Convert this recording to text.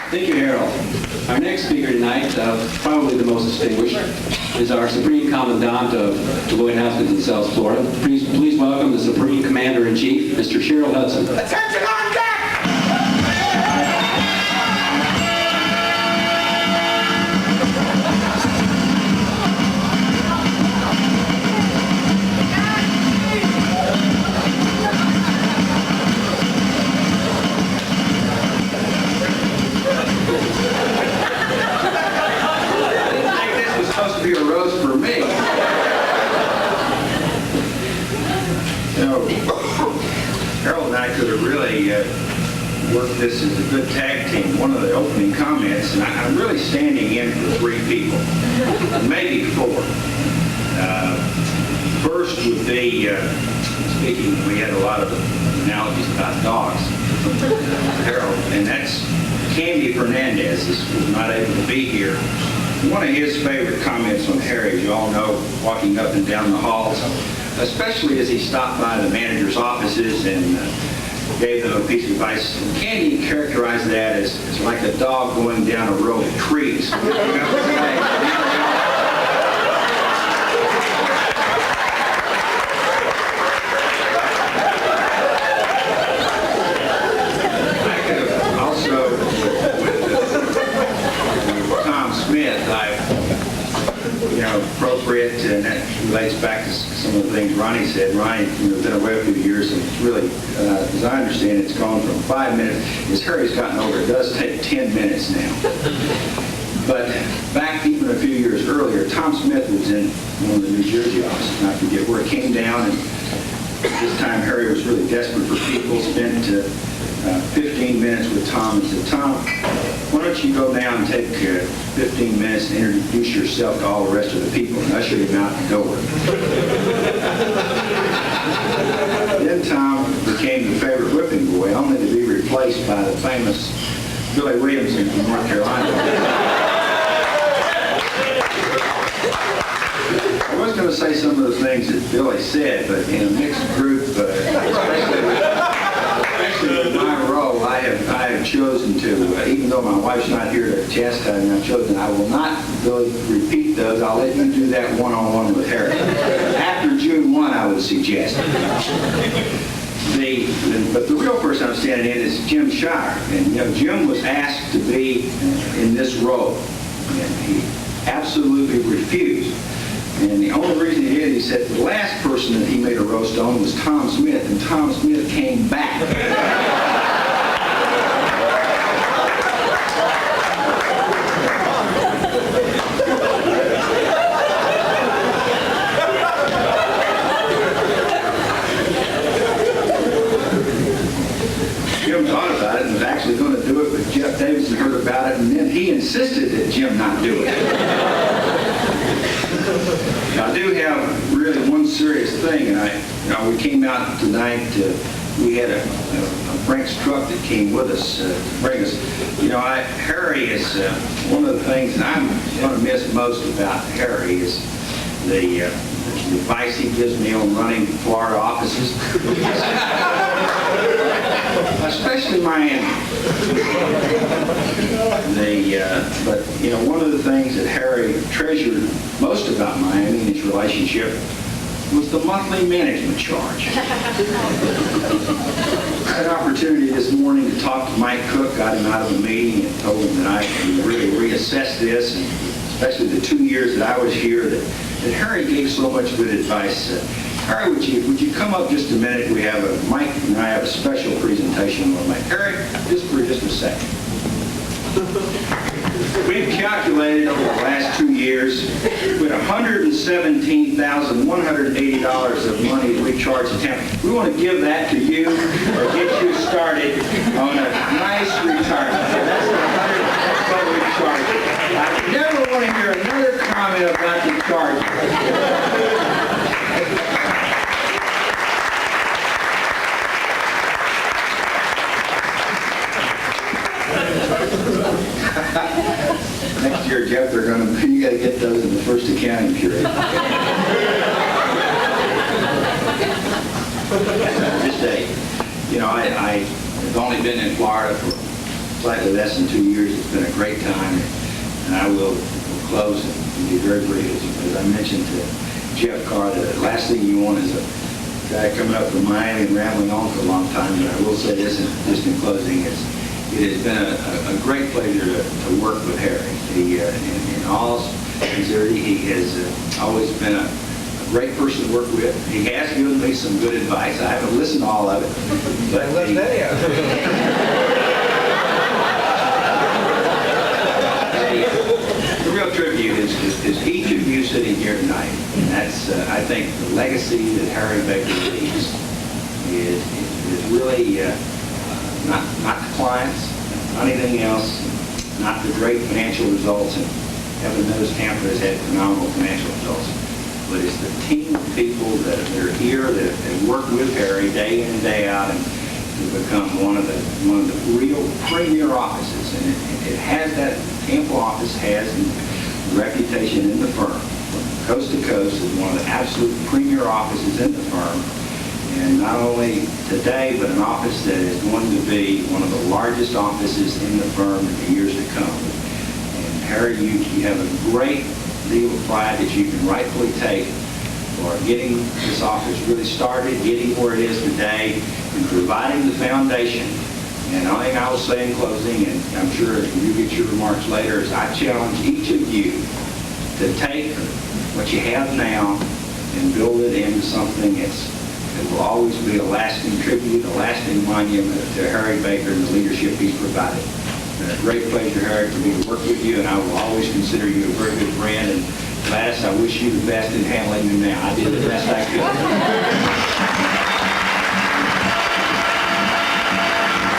Thank you, Harold. Our next speaker tonight, probably the most distinguished, is our Supreme Commandant of Lloyd Haskins in South Florida. Please welcome the Supreme Commander-in-Chief, Mr. Sherill Hudson. Attention on deck! Supposed to be a roast for me. You know, Harold and I could have really worked this as a good tag team. One of the opening comments, and I'm really standing in for three people, maybe four. First would be, speaking, we had a lot of analogies about dogs, Harold, and that's Candy Fernandez was not able to be here. One of his favorite comments on Harry, as you all know, walking up and down the halls, especially as he stopped by the manager's offices and gave them a piece of advice. Candy characterized that as like a dog going down a row of trees. Appropriate, and that relates back to some of the things Ronnie said. Ronnie, been away a few years, and really, as I understand, it's gone from 5 minutes. As Harry's gotten older, it does take 10 minutes now. But back even a few years earlier, Tom Smith was in one of the New Jersey offices, and I forget where it came down, and this time Harry was really desperate for people, spent 15 minutes with Tom and said, Tom, why don't you go down and take 15 minutes and introduce yourself to all the rest of the people and usher him out the door. Then Tom became the favorite whipping boy, only to be replaced by the famous Billy Williamson from North Carolina. I was going to say some of the things that Billy said, but in a mixed group, especially with my role, I have chosen to, even though my wife's not here to chastise me, I've chosen I will not really repeat those. I'll let you do that one-on-one with Harry. After June 1, I would suggest. But the real person I'm standing in is Jim Shire. And Jim was asked to be in this role, and he absolutely refused. And the only reason he did, he said the last person that he made a roast on was Tom Smith, and Tom Smith came back. Jim thought about it and was actually going to do it, but Jeff Davidson heard about it, and then he insisted that Jim not do it. I do have really one serious thing, and we came out tonight. We had a Frank's truck that came with us to bring us. Harry is one of the things that I'm going to miss most about Harry is the advice he gives me on running Florida offices, especially Miami. But one of the things that Harry treasured most about Miami and his relationship was the monthly management charge. I had an opportunity this morning to talk to Mike Cook, got him out of a meeting and told him that I could really reassess this, and especially the 2 years that I was here, that Harry gave so much good advice. Harry, would you come up just a minute? Mike and I have a special presentation on Mike. Harry, just a second. We've calculated over the last 2 years with $117,180 of money that we charge the town. We want to give that to you or get you started on a nice retirement. That's what we charge. I never want to hear another comment about the charge. Next year, Jeff, you got to get those been in Florida for slightly less than 2 years. It's been a great time, and I will close and be very brief. As I mentioned to Jeff Carr, the last thing you want is a guy coming up from Miami and rambling on for a long time. But I will say this, just in closing, it has been a great pleasure to work with Harry. He, in all sincerity, he has always been a great person to work with. He has given me some good advice. I haven't listened to all of it, but the real tribute is each of you sitting here tonight. And that's, I think, the legacy that Harry Baker leaves is really not the clients, not anything else, not the great financial results. And heaven knows Tampa has had phenomenal financial results. But it's the team of people that are here that work with Harry day in and day out and to become one of the real premier offices. And it has that, Tampa office has the reputation in the firm, from coast to coast, as one of the absolute premier offices in the firm. And not only today, but an office that is going to be one of the largest offices in the firm in the years to come. And Harry, you have a great deal of pride that you can rightfully take for getting this office really started, getting where it is today, and providing the foundation. And the only thing I will say in closing, and I'm sure you get your remarks later, is I challenge each of you to take what you have now and build it into something that will always be a lasting tribute, a lasting monument to Harry Baker and the leadership he's provided. It's been a great pleasure, Harry, for me to work with you, and I will always consider you a very good friend. And Gladys, I wish you the best in handling me now. I did the best I could.